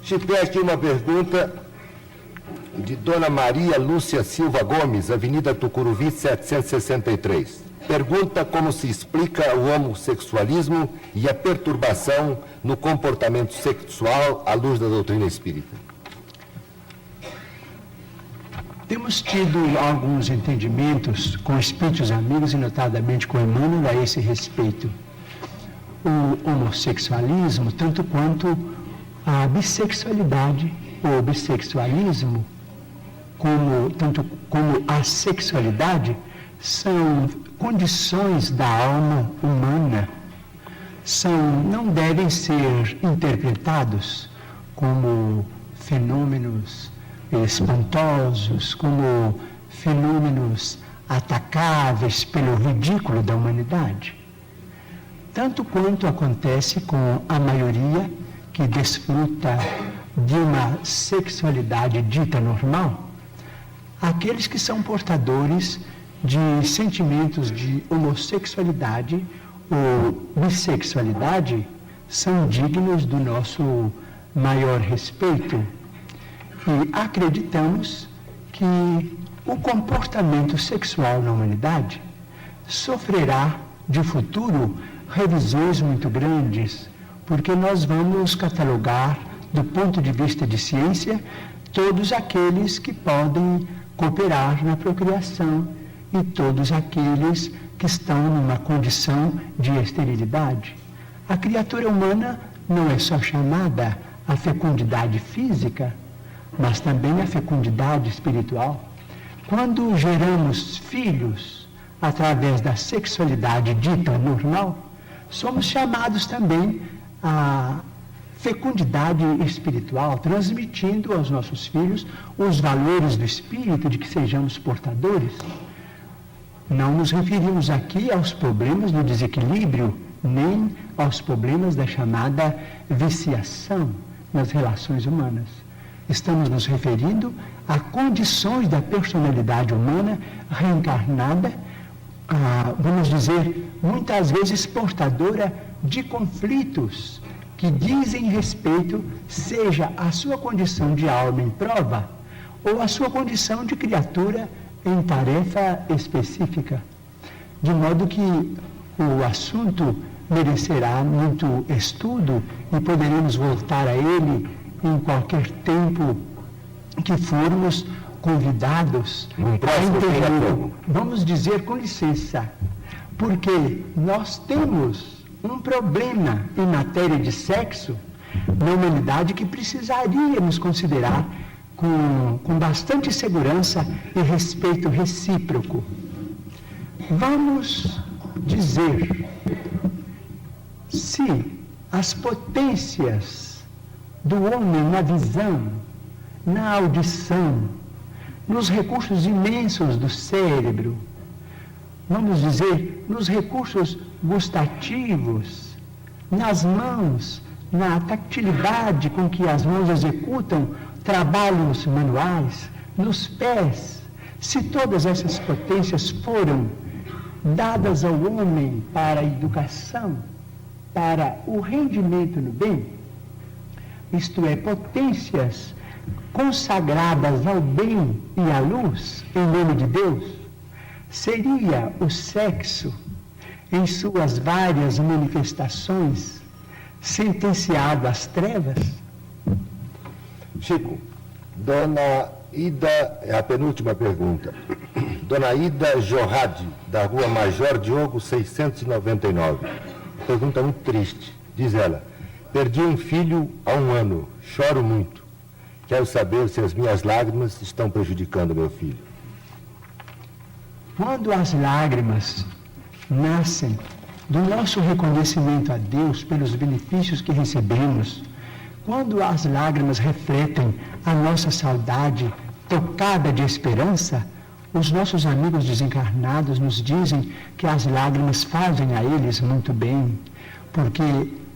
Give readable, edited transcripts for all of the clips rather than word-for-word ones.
Chico, aqui uma pergunta de Dona Maria Lúcia Silva Gomes, Avenida Tucuruvi, 763. Pergunta como se explica o homossexualismo e a perturbação no comportamento sexual à luz da doutrina espírita. Temos tido alguns entendimentos com espíritos amigos e notadamente com Emmanuel a esse respeito. O homossexualismo, tanto quanto a bissexualidade, o bissexualismo, tanto como a sexualidade, são condições da alma humana, não devem ser interpretados como fenômenos espantosos, como fenômenos atacáveis pelo ridículo da humanidade. Tanto quanto acontece com a maioria que desfruta de uma sexualidade dita normal, aqueles que são portadores de sentimentos de homossexualidade ou bissexualidade são dignos do nosso maior respeito. E acreditamos que o comportamento sexual na humanidade sofrerá de futuro revisões muito grandes, porque nós vamos catalogar, do ponto de vista de ciência, todos aqueles que podem cooperar na procriação e todos aqueles que estão numa condição de esterilidade. A criatura humana não é só chamada à fecundidade física, mas também à fecundidade espiritual. Quando geramos filhos através da sexualidade dita normal, somos chamados também à fecundidade espiritual, transmitindo aos nossos filhos os valores do espírito de que sejamos portadores. Não nos referimos aqui aos problemas do desequilíbrio, nem aos problemas da chamada viciação nas relações humanas. Estamos nos referindo a condições da personalidade humana reencarnada, vamos dizer, muitas vezes portadora de conflitos que dizem respeito, seja a sua condição de alma em prova, ou a sua condição de criatura em tarefa específica. De modo que o assunto merecerá muito estudo e poderemos voltar a ele em qualquer tempo que formos convidados a intervir. Vamos dizer com licença, porque nós temos um problema em matéria de sexo na humanidade que precisaríamos considerar com bastante segurança e respeito recíproco. Vamos dizer se as potências do homem na visão, na audição, nos recursos imensos do cérebro, vamos dizer, nos recursos gustativos, nas mãos, na tactilidade com que as mãos executam trabalhos manuais, nos pés, se todas essas potências foram dadas ao homem para a educação, para o rendimento no bem, isto é, potências consagradas ao bem e à luz, em nome de Deus, seria o sexo, em suas várias manifestações, sentenciado às trevas? Chico, Dona Ida, é a penúltima pergunta. Dona Ida Jorrade, da Rua Major Diogo, 699. Pergunta muito triste. Diz ela: perdi um filho há 1 ano, choro muito. Quero saber se as minhas lágrimas estão prejudicando meu filho. Quando as lágrimas nascem do nosso reconhecimento a Deus pelos benefícios que recebemos, quando as lágrimas refletem a nossa saudade tocada de esperança, os nossos amigos desencarnados nos dizem que as lágrimas fazem a eles muito bem, porque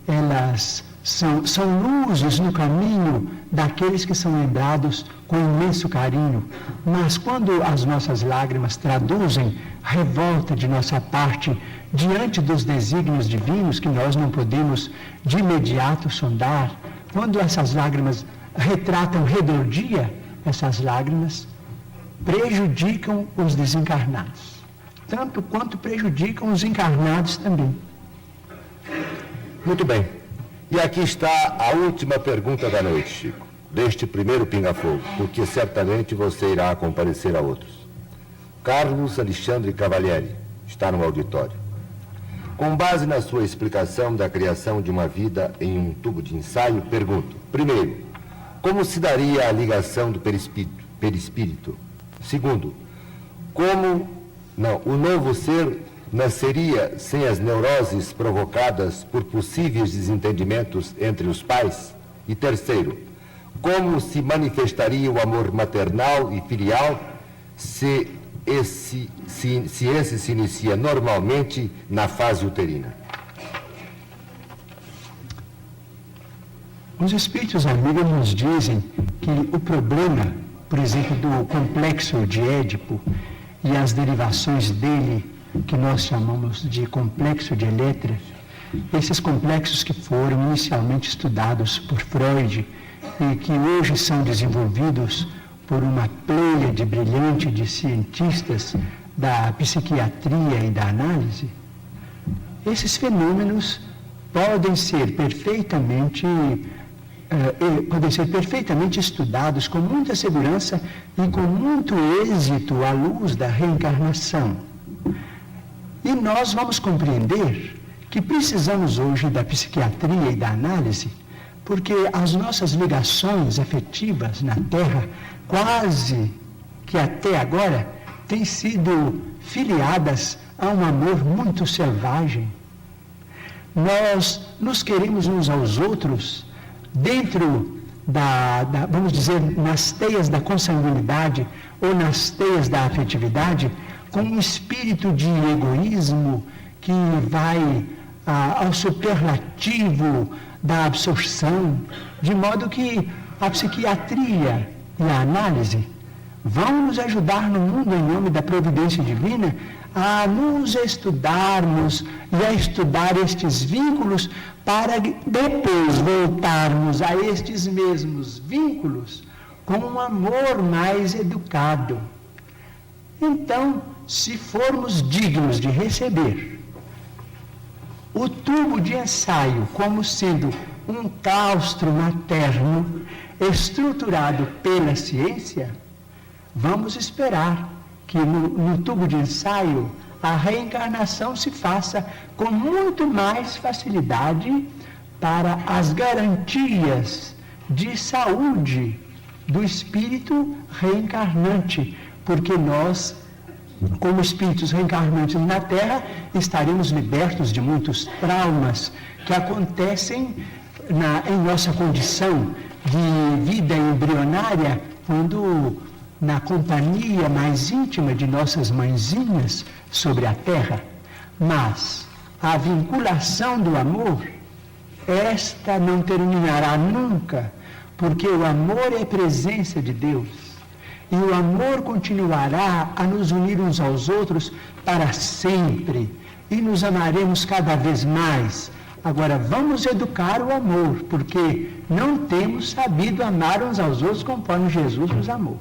elas são luzes no caminho daqueles que são lembrados com imenso carinho. Mas quando as nossas lágrimas traduzem revolta de nossa parte diante dos desígnios divinos que nós não podemos de imediato sondar, quando essas lágrimas retratam redordia, essas lágrimas prejudicam os desencarnados, tanto quanto prejudicam os encarnados também. Muito bem. E aqui está a última pergunta da noite, Chico, deste primeiro Pinga-Fogo, porque certamente você irá comparecer a outros. Carlos Alexandre Cavalieri está no auditório. Com base na sua explicação da criação de uma vida em um tubo de ensaio, pergunto, primeiro, como se daria a ligação do perispírito? Segundo, o novo ser nasceria sem as neuroses provocadas por possíveis desentendimentos entre os pais? E terceiro, como se manifestaria o amor maternal e filial se esse se inicia normalmente na fase uterina? Os espíritos amigos nos dizem que o problema, por exemplo, do complexo de Édipo e as derivações dele, que nós chamamos de complexo de Elétra, esses complexos que foram inicialmente estudados por Freud e que hoje são desenvolvidos por uma pleiade brilhante de cientistas da psiquiatria e da análise, esses fenômenos podem ser perfeitamente estudados com muita segurança e com muito êxito à luz da reencarnação. E nós vamos compreender que precisamos hoje da psiquiatria e da análise, porque as nossas ligações afetivas na Terra, quase que até agora, têm sido filiadas a um amor muito selvagem. Nós nos queremos uns aos outros dentro vamos dizer, nas teias da consanguinidade ou nas teias da afetividade, com um espírito de egoísmo que vai ao superlativo da absorção, de modo que a psiquiatria e a análise vão nos ajudar no mundo, em nome da providência divina, a nos estudarmos e a estudar estes vínculos para depois voltarmos a estes mesmos vínculos com um amor mais educado. Então, se formos dignos de receber o tubo de ensaio como sendo um claustro materno estruturado pela ciência, vamos esperar que no tubo de ensaio a reencarnação se faça com muito mais facilidade para as garantias de saúde do espírito reencarnante, porque nós, como espíritos reencarnantes na Terra, estaremos libertos de muitos traumas que acontecem em nossa condição de vida embrionária, quando na companhia mais íntima de nossas mãezinhas sobre a Terra. Mas a vinculação do amor, esta não terminará nunca, porque o amor é presença de Deus. E o amor continuará a nos unir uns aos outros para sempre. E nos amaremos cada vez mais. Agora, vamos educar o amor, porque não temos sabido amar uns aos outros conforme Jesus nos amou.